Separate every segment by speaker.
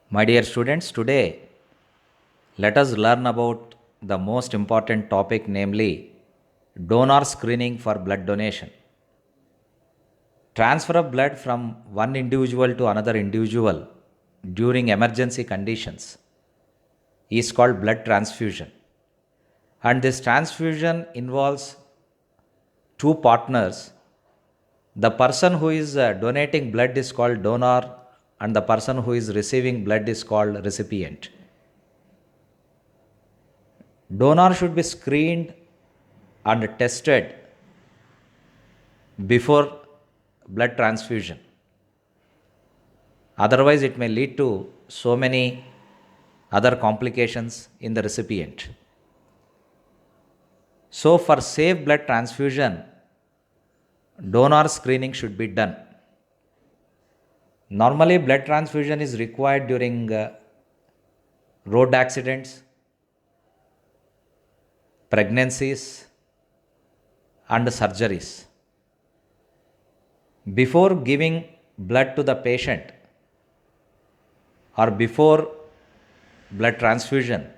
Speaker 1: My dear students, today let us learn about the most important topic, namely donor screening for blood donation. Transfer of blood from one individual to another individual during emergency conditions is called blood transfusion. And this transfusion involves two partners. The person who is donating blood is called donor, and the person who is receiving blood is called recipient. Donor should be screened and tested before blood transfusion. Otherwise, it may lead to so many other complications in the recipient. So, for safe blood transfusion, donor screening should be done. Normally, blood transfusion is required during road accidents, pregnancies, and surgeries. Before giving blood to the patient or before blood transfusion,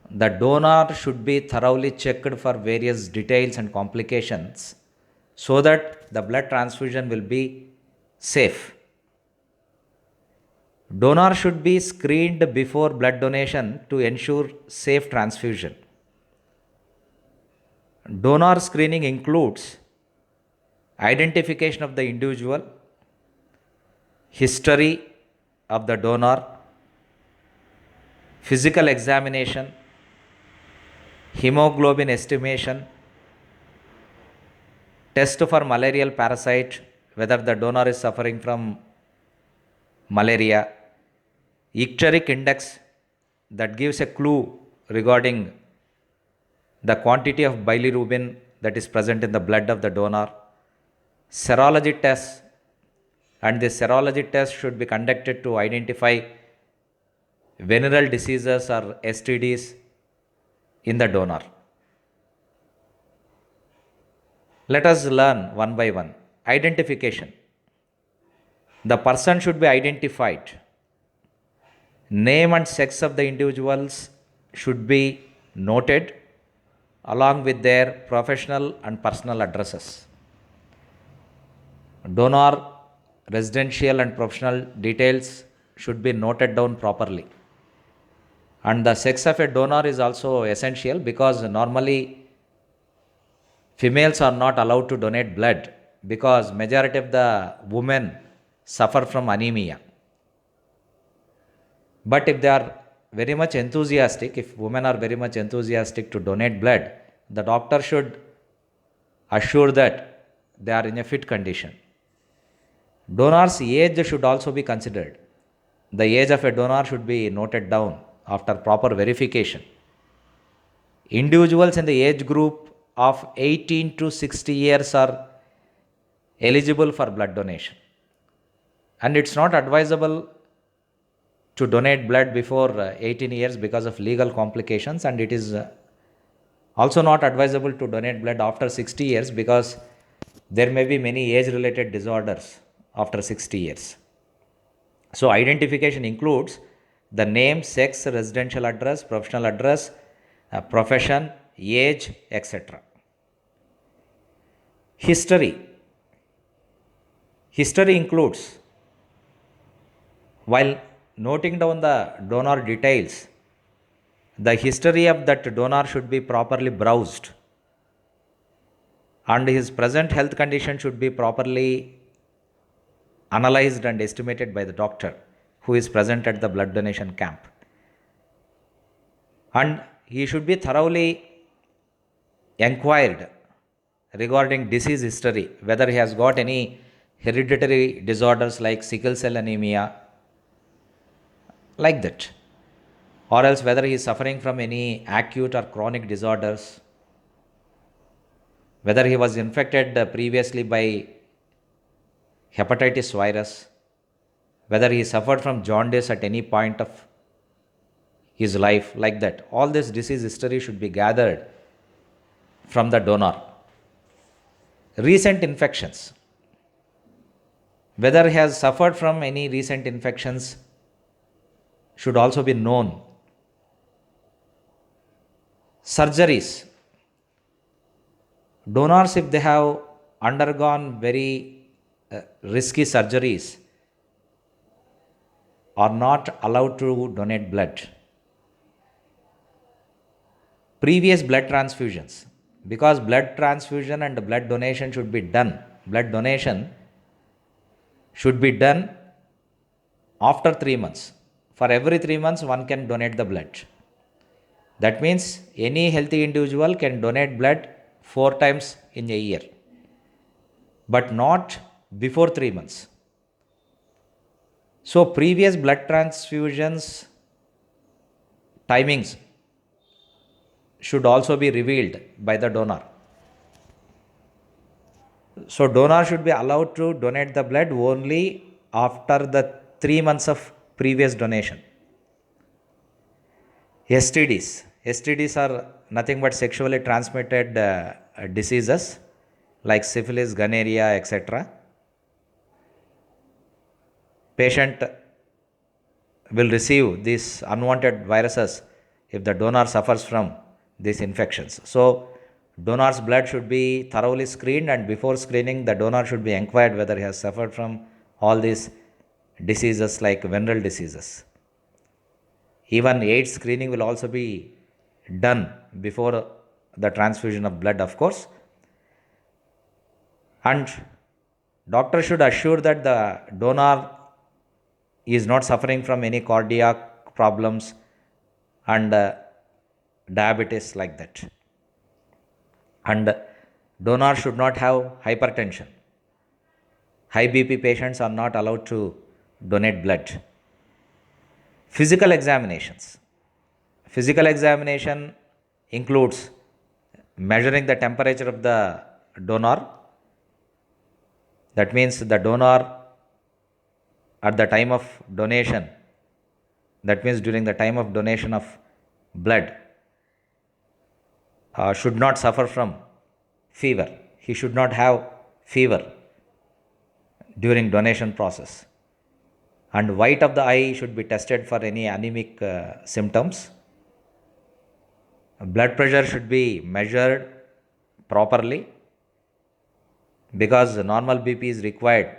Speaker 1: the donor should be thoroughly checked for various details and complications so that the blood transfusion will be safe. Donor should be screened before blood donation to ensure safe transfusion. Donor screening includes identification of the individual, history of the donor, physical examination, hemoglobin estimation, test for malarial parasite, whether the donor is suffering from malaria, icteric index that gives a clue regarding the quantity of bilirubin that is present in the blood of the donor, serology tests, and this serology test should be conducted to identify venereal diseases or STDs in the donor. Let us learn one by one. Identification. The person should be identified. Name and sex of the individuals should be noted along with their professional and personal addresses. Donor residential and professional details should be noted down properly. And the sex of a donor is also essential because normally females are not allowed to donate blood because majority of the women suffer from anemia. But if they are very much enthusiastic, if women are very much enthusiastic to donate blood, the doctor should assure that they are in a fit condition. Donor's age should also be considered. The age of a donor should be noted down after proper verification. Individuals in the age group of 18 to 60 years are eligible for blood donation. And it's not advisable to donate blood before 18 years because of legal complications, and it is also not advisable to donate blood after 60 years because there may be many age related disorders after 60 years. So, identification includes the name, sex, residential address, professional address, profession, age, etc. History. History includes, while noting down the donor details, the history of that donor should be properly browsed and his present health condition should be properly analyzed and estimated by the doctor who is present at the blood donation camp. And he should be thoroughly inquired regarding disease history, whether he has got any hereditary disorders like sickle cell anemia, like that, or else whether he is suffering from any acute or chronic disorders, whether he was infected previously by hepatitis virus, whether he suffered from jaundice at any point of his life, like that. All this disease history should be gathered from the donor. Recent infections, whether he has suffered from any recent infections should also be known. Surgeries. Donors, if they have undergone very risky surgeries, are not allowed to donate blood. Previous blood transfusions, because blood transfusion and blood donation should be done. Blood donation should be done after 3 months. For every 3 months, one can donate the blood. That means any healthy individual can donate blood 4 times in a year, but not before 3 months. So previous blood transfusions timings should also be revealed by the donor. So donor should be allowed to donate the blood only after the 3 months of previous donation. STDs. STDs are nothing but sexually transmitted diseases like syphilis, gonorrhea, etc. Patient will receive these unwanted viruses if the donor suffers from these infections. So donor's blood should be thoroughly screened, and before screening, the donor should be inquired whether he has suffered from all these diseases like venereal diseases. Even AIDS screening will also be done before the transfusion of blood, of course. And doctor should assure that the donor is not suffering from any cardiac problems and diabetes like that. And donor should not have hypertension. High BP patients are not allowed to donate blood. Physical examinations. Physical examination includes measuring the temperature of the donor. That means the donor at the time of donation, that means during the time of donation of blood, should not suffer from fever. He should not have fever during donation process. And white of the eye should be tested for any anemic symptoms. Blood pressure should be measured properly, because normal BP is required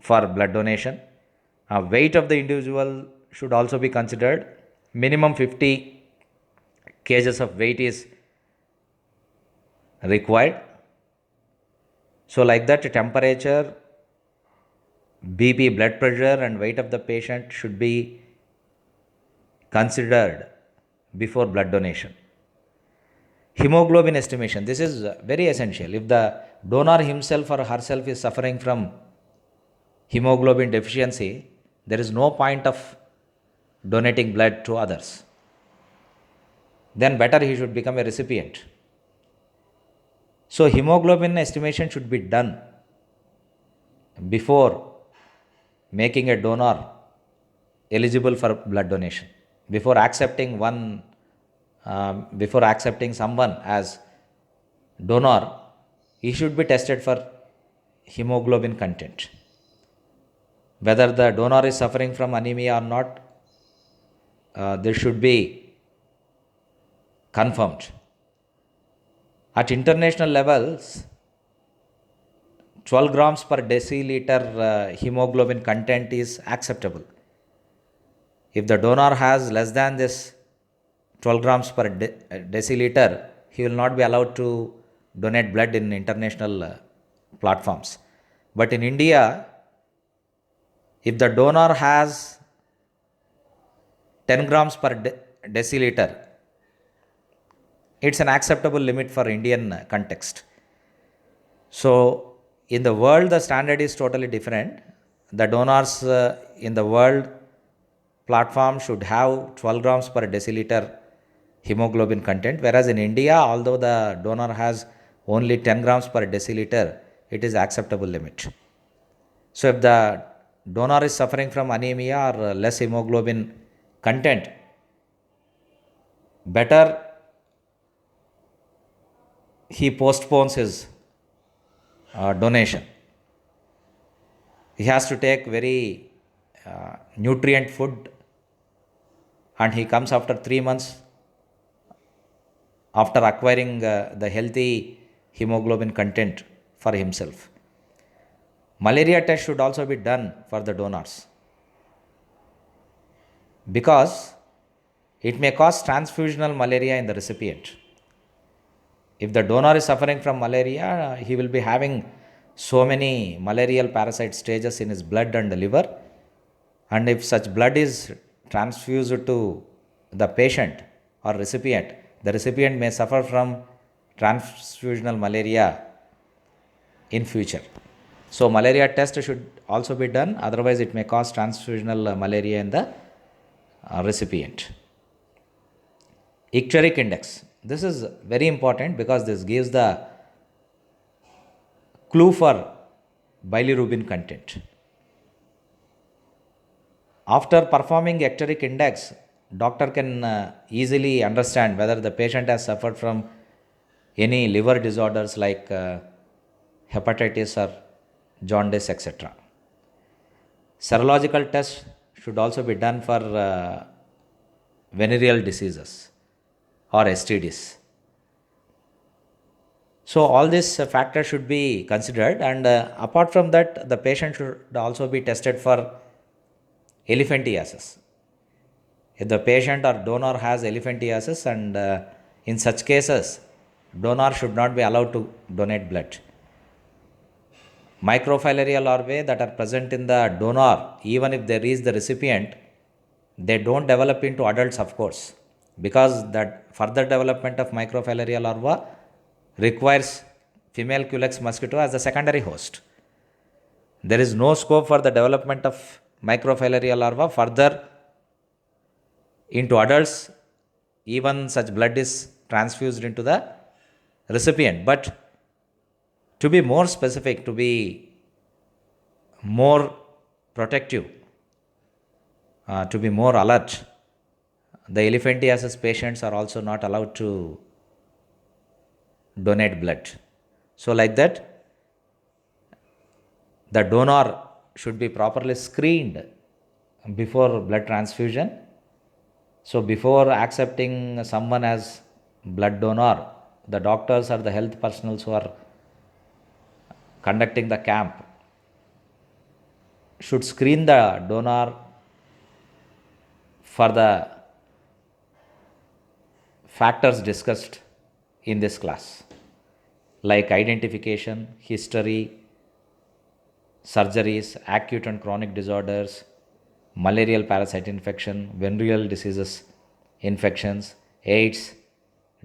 Speaker 1: for blood donation. Weight of the individual should also be considered. Minimum 50 kgs of weight is required. So like that, temperature, BP, blood pressure and weight of the patient should be considered before blood donation. Hemoglobin estimation. This is very essential. If the donor himself or herself is suffering from hemoglobin deficiency, there is no point of donating blood to others. Then better he should become a recipient. So hemoglobin estimation should be done before making a donor eligible for blood donation. Before accepting someone as donor, he should be tested for hemoglobin content. Whether the donor is suffering from anemia or not, this should be confirmed. At international levels, 12 grams per deciliter hemoglobin content is acceptable. If the donor has less than this 12 grams per deciliter, he will not be allowed to donate blood in international platforms. But in India, if the donor has 10 grams per deciliter, it's an acceptable limit for Indian context. So in the world, the standard is totally different. The donors in the world platform should have 12 grams per deciliter hemoglobin content, whereas in India, although the donor has only 10 grams per deciliter, it is acceptable limit. So if the donor is suffering from anemia or less hemoglobin content, better he postpones his donation. He has to take very nutrient food, and he comes after 3 months after acquiring the healthy hemoglobin content for himself. Malaria test should also be done for the donors because it may cause transfusional malaria in the recipient. If the donor is suffering from malaria, he will be having so many malarial parasite stages in his blood and the liver, and if such blood is transfused to the patient or recipient, the recipient may suffer from transfusional malaria in future. So malaria test should also be done, otherwise it may cause transfusional malaria in the recipient. Icteric index. This is very important because this gives the clue for bilirubin content. After performing icteric index, doctor can easily understand whether the patient has suffered from any liver disorders like hepatitis or jaundice, etc. Serological tests should also be done for venereal diseases or STDs. So all these factors should be considered, and apart from that, the patient should also be tested for elephantiasis. If the patient or donor has elephantiasis, and in such cases, donor should not be allowed to donate blood. Microfilarial larvae that are present in the donor, even if they reach the recipient, they don't develop into adults, of course, because that further development of microfilarial larva requires female Culex mosquito as the secondary host. There is no scope for the development of microfilarial larva further into adults, even such blood is transfused into the recipient. But to be more specific, to be more protective, to be more alert, the elephantiasis patients are also not allowed to donate blood. So like that, the donor should be properly screened before blood transfusion. So before accepting someone as blood donor, the doctors or the health personnel who are conducting the camp should screen the donor for the factors discussed in this class, like identification, history, surgeries, acute and chronic disorders, malarial parasite infection, venereal diseases, infections, AIDS,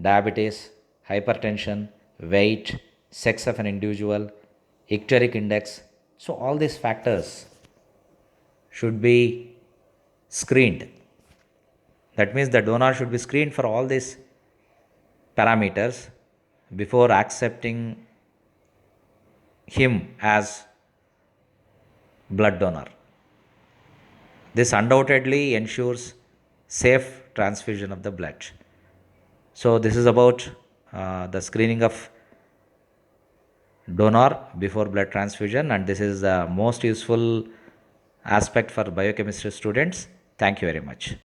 Speaker 1: diabetes, hypertension, weight, sex of an individual, icteric index. So all these factors should be screened. That means the donor should be screened for all these parameters before accepting him as blood donor. This undoubtedly ensures safe transfusion of the blood. So this is about the screening of donor before blood transfusion, and this is the most useful aspect for biochemistry students. Thank you very much.